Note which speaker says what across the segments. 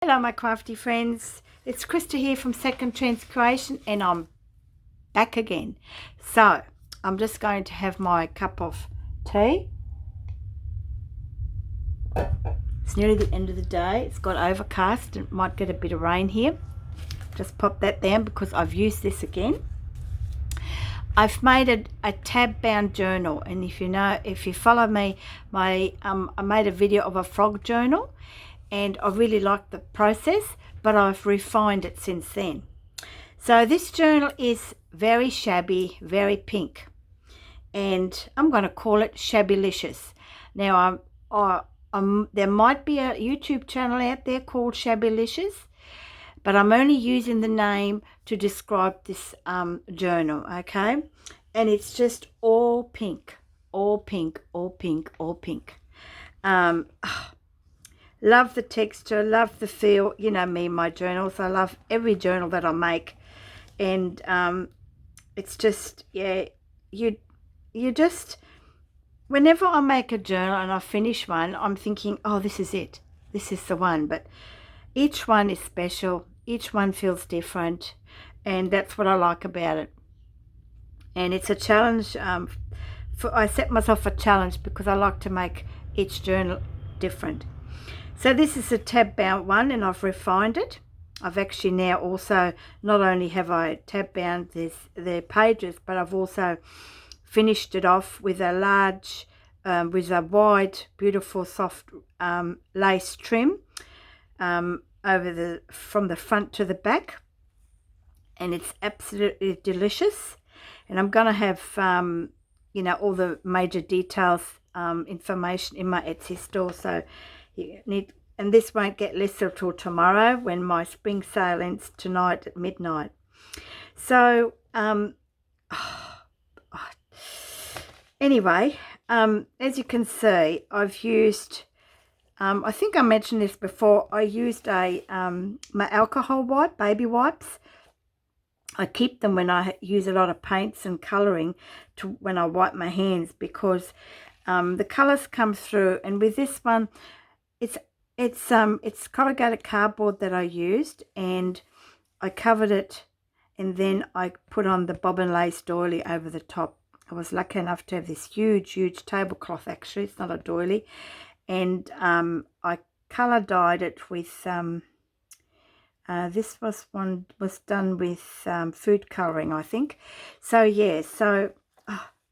Speaker 1: Hello my crafty friends, it's Krista here from Second Chance Creation and I'm back again. So I'm just going to have my cup of tea. It's nearly the end of the day, it's got overcast and might get a bit of rain here. Just pop that down because I've used this again. I've made a tab bound journal, and if you follow me, I made a video of a frog journal and I really like the process, but I've refined it since then. So this journal is very shabby, very pink, and I'm going to call it Shabby Luscious. Now there might be a YouTube channel out there called Shabby Luscious, but I'm only using the name to describe this journal, okay? And it's just all pink, all pink, all pink, all pink. Love the texture, love the feel. You know me, my journals. I love every journal that I make. And it's just, yeah, you just, whenever I make a journal and I finish one, I'm thinking, oh, this is it. This is the one. But each one is special. Each one feels different. And that's what I like about it. And it's a challenge. I set myself a challenge because I like to make each journal different. So this is a tab bound one and I've refined it. I've actually now also, not only have I tab bound the pages, but I've also finished it off with a large, with a wide, beautiful, soft lace trim from the front to the back. And it's absolutely delicious. And I'm going to have, all the major details, information in my Etsy store. So and this won't get listed till tomorrow when my spring sale ends tonight at midnight. So anyway, as you can see, I've used I think I mentioned this before. I used my alcohol wipe, baby wipes. I keep them when I use a lot of paints and colouring when I wipe my hands, because the colours come through. And with this one, it's corrugated cardboard that I used, and I covered it, and then I put on the bobbin lace doily over the top. I was lucky enough to have this huge tablecloth. Actually, it's not a doily, and I colour dyed it with this was done with food colouring, I think. So yeah,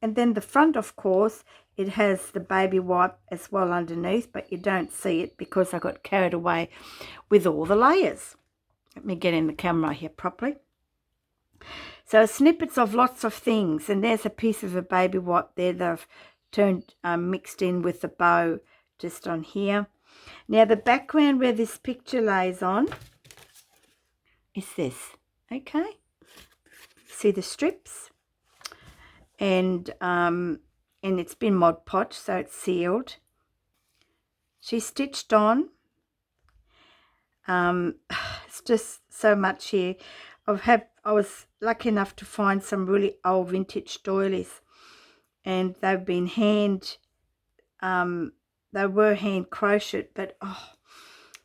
Speaker 1: and then the front, of course, it has the baby wipe as well underneath, but you don't see it because I got carried away with all the layers. Let me get in the camera here properly. So snippets of lots of things, and there's a piece of a baby wipe there that I've turned mixed in with the bow just on here. Now the background where this picture lays on is this, okay? See the strips? And it's been Mod Podge, so it's sealed. She stitched on. It's just so much here. I was lucky enough to find some really old vintage doilies, and they've been they were hand crocheted, but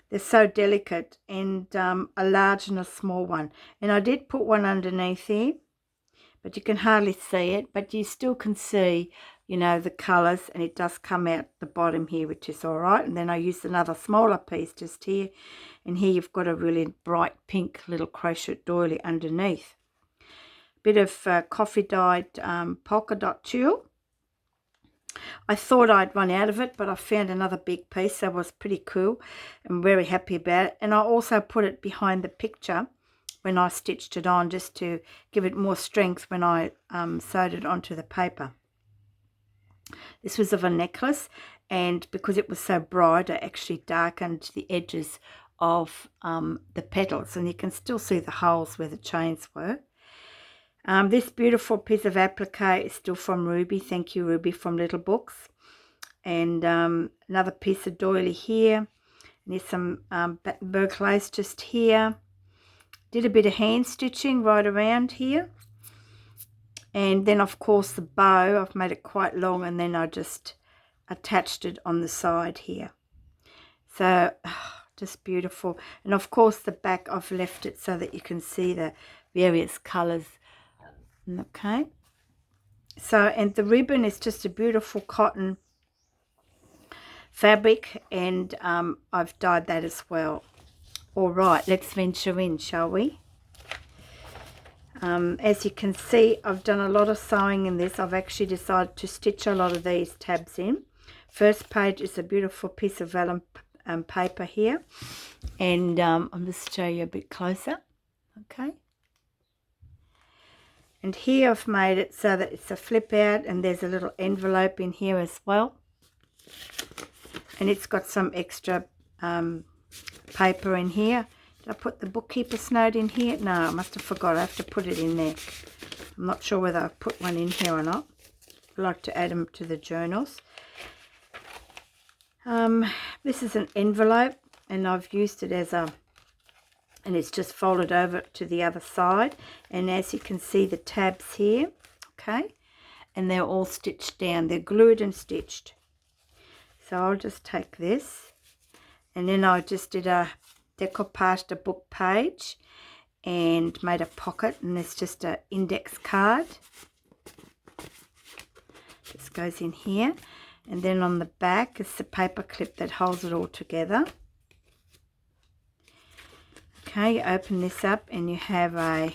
Speaker 1: they're so delicate, and a large and a small one. And I did put one underneath here, but you can hardly see it, but you still can see, the colours, and it does come out the bottom here, which is all right. And then I used another smaller piece just here, and here you've got a really bright pink little crochet doily underneath. Bit of coffee dyed polka dot tulle. I thought I'd run out of it, but I found another big piece that was pretty cool. I'm very happy about it. And I also put it behind the picture when I stitched it on, just to give it more strength when I sewed it onto the paper. This was of a necklace, and because it was so bright, I actually darkened the edges of the petals, and you can still see the holes where the chains were. This beautiful piece of applique is still from Ruby. Thank you, Ruby, from Little Books. And another piece of doily here. And there's some Battenberg lace just here. Did a bit of hand stitching right around here. And then, of course, the bow, I've made it quite long, and then I just attached it on the side here. So just beautiful. And of course the back, I've left it so that you can see the various colors. Okay, so, and the ribbon is just a beautiful cotton fabric, and I've dyed that as well. All right, let's venture in, shall we? As you can see, I've done a lot of sewing in this. I've actually decided to stitch a lot of these tabs in. First page is a beautiful piece of vellum paper here, and I'll just show you a bit closer. Okay, and here I've made it so that it's a flip out, and there's a little envelope in here as well, and it's got some extra paper in here. Did I put the bookkeeper's note in here? No, I must have forgot. I have to put it in there. I'm not sure whether I put one in here or not. I like to add them to the journals. This is an envelope, and I've used it as a, and it's just folded over to the other side. And as you can see, the tabs here, okay, and they're all stitched down. They're glued and stitched. So I'll just take this, and then I just did a decoupaged a book page and made a pocket, and it's just an index card. This goes in here, and then on the back is the paper clip that holds it all together. Okay, you open this up and you have a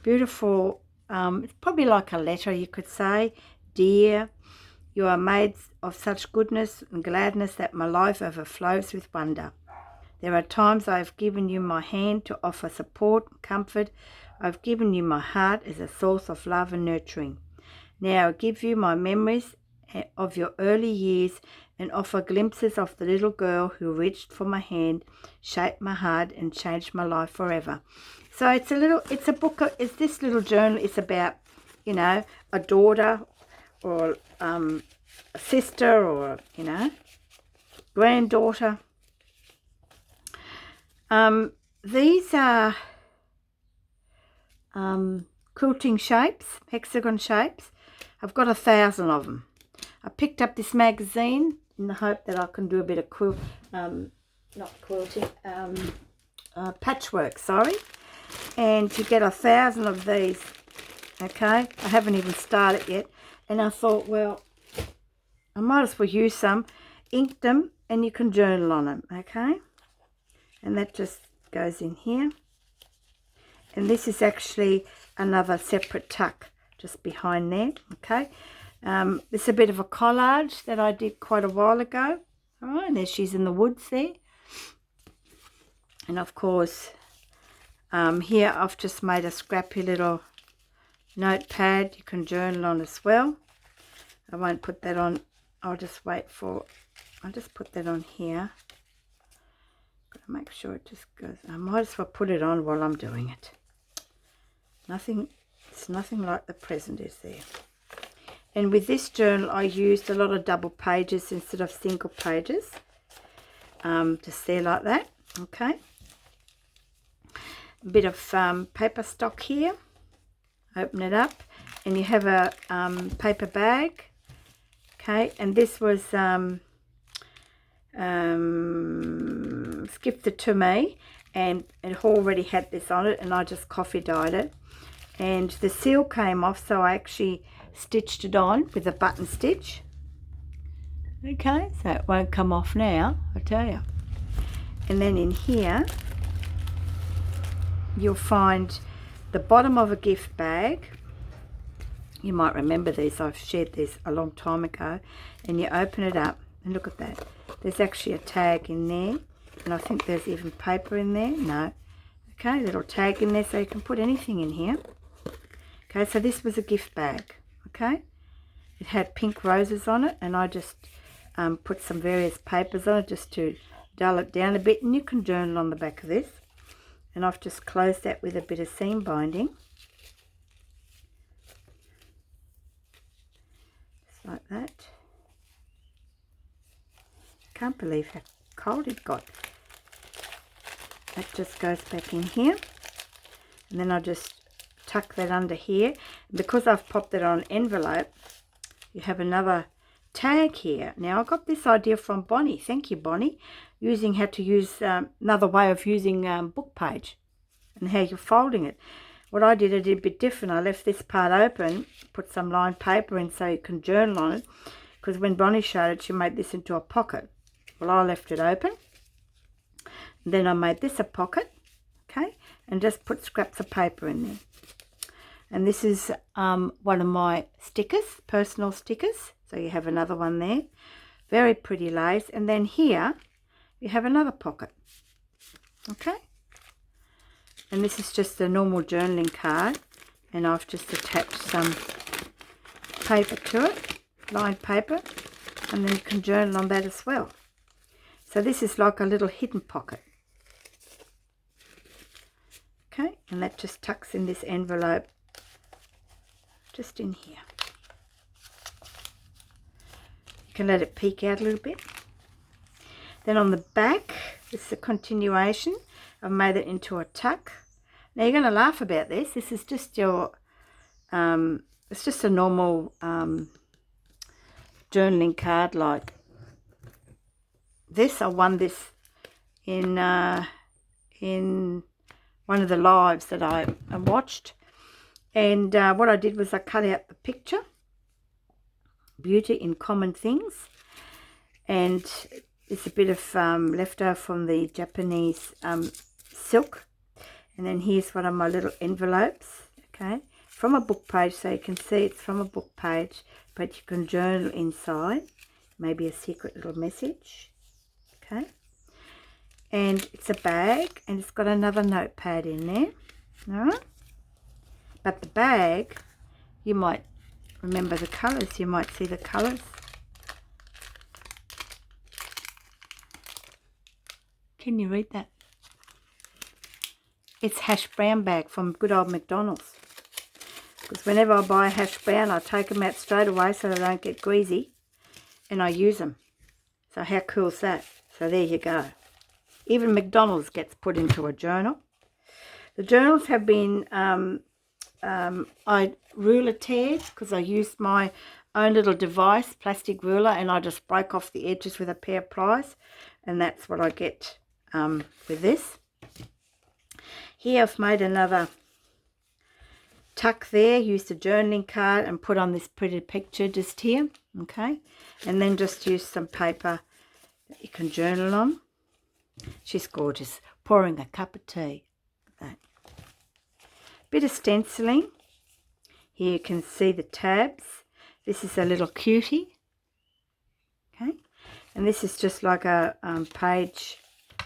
Speaker 1: beautiful, it's probably like a letter, you could say. Dear, you are made of such goodness and gladness that my life overflows with wonder. There are times I have given you my hand to offer support and comfort. I have given you my heart as a source of love and nurturing. Now I give you my memories of your early years and offer glimpses of the little girl who reached for my hand, shaped my heart, and changed my life forever. So it's a book, it's this little journal is about, you know, a daughter or a sister, or, you know, granddaughter. These are quilting shapes, hexagon shapes. I've got 1,000 of them. I picked up this magazine in the hope that I can do a bit of patchwork, sorry. And you get 1,000 of these, okay? I haven't even started yet. And I thought, well, I might as well use some, ink them, and you can journal on them, okay? And that just goes in here. And this is actually another separate tuck just behind there, okay? This is a bit of a collage that I did quite a while ago. All right, and there she's in the woods there. And of course, here I've just made a scrappy little notepad you can journal on as well. I won't put that on. I'll just put that on here. Gotta make sure it just goes. I might as well put it on while I'm doing it. It's nothing like the present, is there? And with this journal, I used a lot of double pages instead of single pages. Just there like that, okay? A bit of paper stock here. Open it up, and you have a paper bag, okay? And this was gifted to me, and it already had this on it, and I just coffee dyed it. And the seal came off, so I actually stitched it on with a button stitch. Okay, so it won't come off now, I tell you. And then in here, you'll find the bottom of a gift bag. You might remember these, I've shared this a long time ago. And you open it up, and look at that. There's actually a tag in there, and I think there's even paper in there. No. Okay, little tag in there, so you can put anything in here. Okay, so this was a gift bag. Okay, it had pink roses on it, and I just put some various papers on it just to dull it down a bit, and you can journal on the back of this. And I've just closed that with a bit of seam binding, just like that. Can't believe how cold it got. That just goes back in here, and then I'll just tuck that under here. And because I've popped it on an envelope, you have another tag here. Now I got this idea from Bonnie. Thank you, Bonnie. Using how to use another way of using book page and how you're folding it. What I did a bit different. I left this part open, put some lined paper in so you can journal on it, because when Bonnie showed it, she made this into a pocket. Well, I left it open. Then I made this a pocket, okay, and just put scraps of paper in there. And this is one of my stickers, personal stickers. So you have another one there. Very pretty lace. And then here you have another pocket. Okay. And this is just a normal journaling card. And I've just attached some paper to it, lined paper. And then you can journal on that as well. So this is like a little hidden pocket. Okay. And that just tucks in this envelope. Just in here. You can let it peek out a little bit. Then on the back, this is a continuation. I've made it into a tuck. Now you're going to laugh about this. This is just your, it's just a normal journaling card like this. I won this in one of the lives that I watched. And what I did was I cut out the picture, Beauty in Common Things, and it's a bit of leftover from the Japanese silk. And then here's one of my little envelopes, okay, from a book page, so you can see it's from a book page, but you can journal inside, maybe a secret little message, okay. And it's a bag, and it's got another notepad in there, all right. But the bag, you might remember the colours. You might see the colours. Can you read that? It's hash brown bag from good old McDonald's. Because whenever I buy a hash brown, I take them out straight away so they don't get greasy. And I use them. So how cool is that? So there you go. Even McDonald's gets put into a journal. The journals have been... I ruler teared because I used my own little device, plastic ruler, and I just broke off the edges with a pair of pliers, and that's what I get with this. Here I've made another tuck there, used a journaling card and put on this pretty picture just here, okay, and then just use some paper that you can journal on. She's gorgeous, pouring a cup of tea. That. Bit of stenciling. Here you can see the tabs. This is a little cutie, okay, and this is just like a page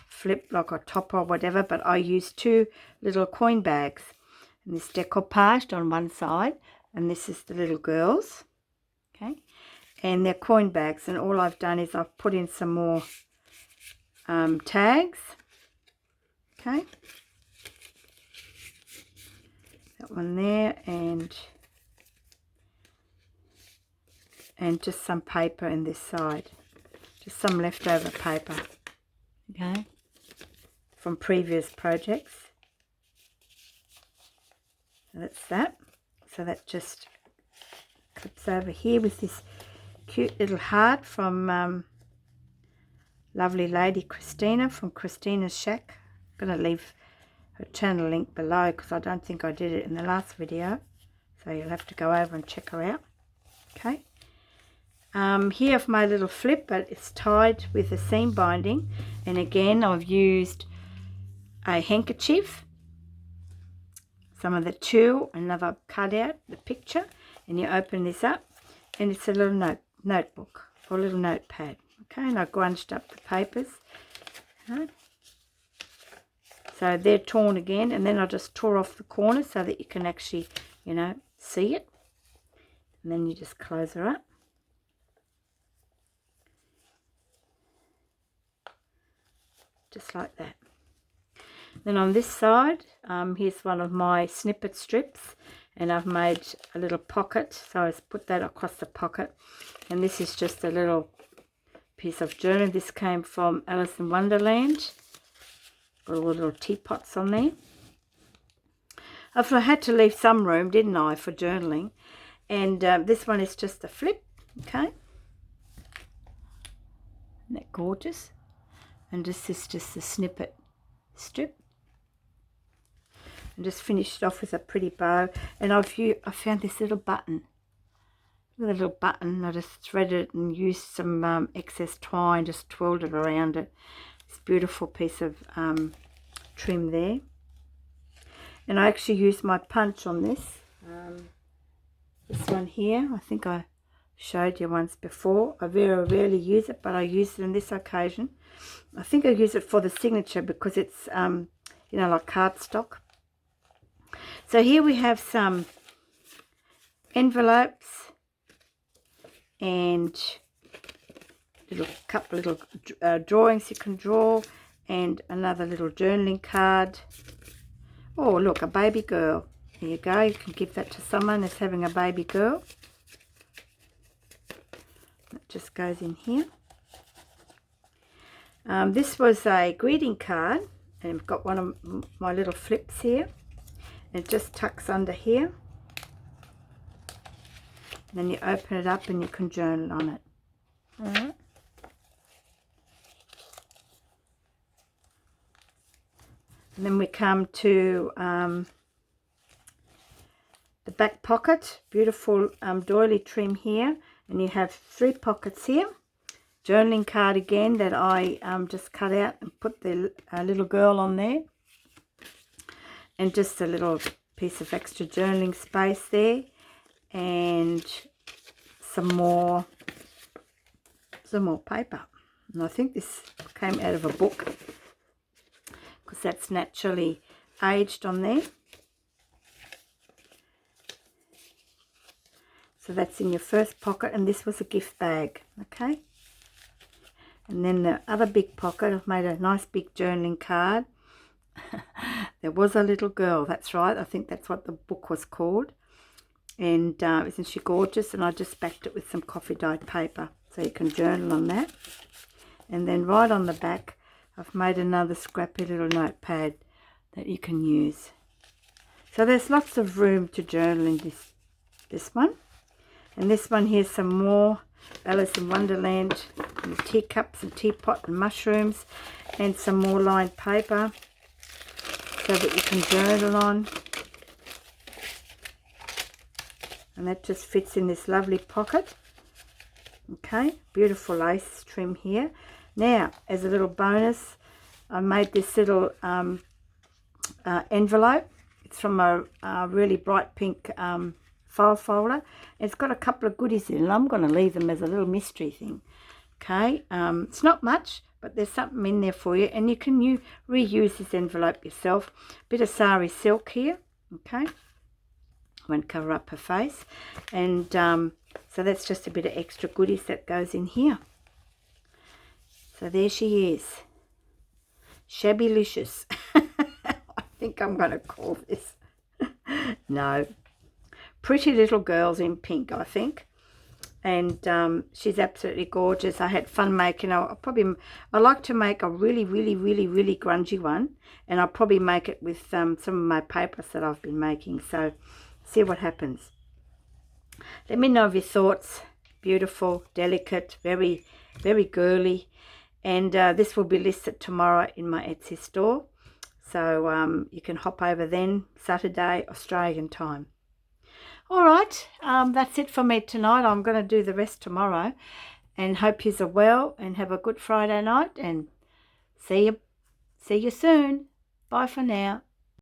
Speaker 1: flip, like a top or whatever, but I use two little coin bags, and this decoupaged on one side, and this is the little girls, okay, and they're coin bags, and all I've done is I've put in some more tags, okay, that one there, and just some paper in this side, just some leftover paper, okay, from previous projects. So that's that. So that just clips over here with this cute little heart from lovely lady Christina from Kristinas Shack. I'm going to leave her channel link below because I don't think I did it in the last video, so you'll have to go over and check her out. Okay. Here I've made a little flip, but it's tied with a seam binding, and again I've used a handkerchief, some of the tulle, another cut out the picture, and you open this up and it's a little notebook or a little notepad, okay, and I grunged up the papers, okay. So they're torn again, and then I just tore off the corner so that you can actually, you know, see it, and then you just close her up. Just like that. Then on this side, here's one of my snippet strips, and I've made a little pocket, so I put that across the pocket, and this is just a little piece of journal. This came from Alice in Wonderland. Got all the little teapots on there. I had to leave some room, didn't I, for journaling, and this one is just a flip, okay, Isn't that gorgeous? And this is just the snippet strip. And just finished off with a pretty bow. And I found this little button. A little button. I just threaded it and used some excess twine, just twirled it around it. This beautiful piece of trim there. And I actually used my punch on this. This one here, I think I showed you once before. I very rarely use it, but I used it on this occasion. I think I use it for the signature because it's, you know, like cardstock. So here we have some envelopes and couple little drawings you can draw, and another little journaling card. Oh, look, a baby girl. There you go. You can give that to someone that's having a baby girl. That just goes in here. This was a greeting card, and I've got one of my little flips here. It just tucks under here. And then you open it up and you can journal on it. Alright. And then we come to the back pocket. Beautiful doily trim here. And you have 3 pockets here. Journaling card again that I just cut out and put the little girl on there. And just a little piece of extra journaling space there. And some more paper. And I think this came out of a book, because that's naturally aged on there. So that's in your first pocket, and this was a gift bag, okay? And then the other big pocket, I've made a nice big journaling card. There was a little girl, that's right, I think that's what the book was called. And isn't she gorgeous? And I just backed it with some coffee dyed paper, so you can journal on that. And then right on the back, I've made another scrappy little notepad that you can use. So there's lots of room to journal in this one. And this one here's some more Alice in Wonderland, and teacups and teapot and mushrooms, and some more lined paper so that you can journal on. And that just fits in this lovely pocket. Okay, beautiful lace trim here. Now, as a little bonus, I made this little envelope. It's from a really bright pink file folder. It's got a couple of goodies in it. I'm going to leave them as a little mystery thing. Okay, it's not much, but there's something in there for you. And you can reuse this envelope yourself. Bit of sari silk here. Okay. Won't cover up her face, and so that's just a bit of extra goodies that goes in here. So there she is, Shabby Luscious. I think I'm going to call this. No, Pretty Little Girls in Pink, I think. And she's absolutely gorgeous. I had fun making. I like to make a really grungy one, and I'll probably make it with some of my papers that I've been making. So see what happens. Let me know of your thoughts. Beautiful, delicate, very girly. And this will be listed tomorrow in my Etsy store. So you can hop over then, Saturday, Australian time. All right, that's it for me tonight. I'm going to do the rest tomorrow. And hope you are well and have a good Friday night. And see you soon. Bye for now.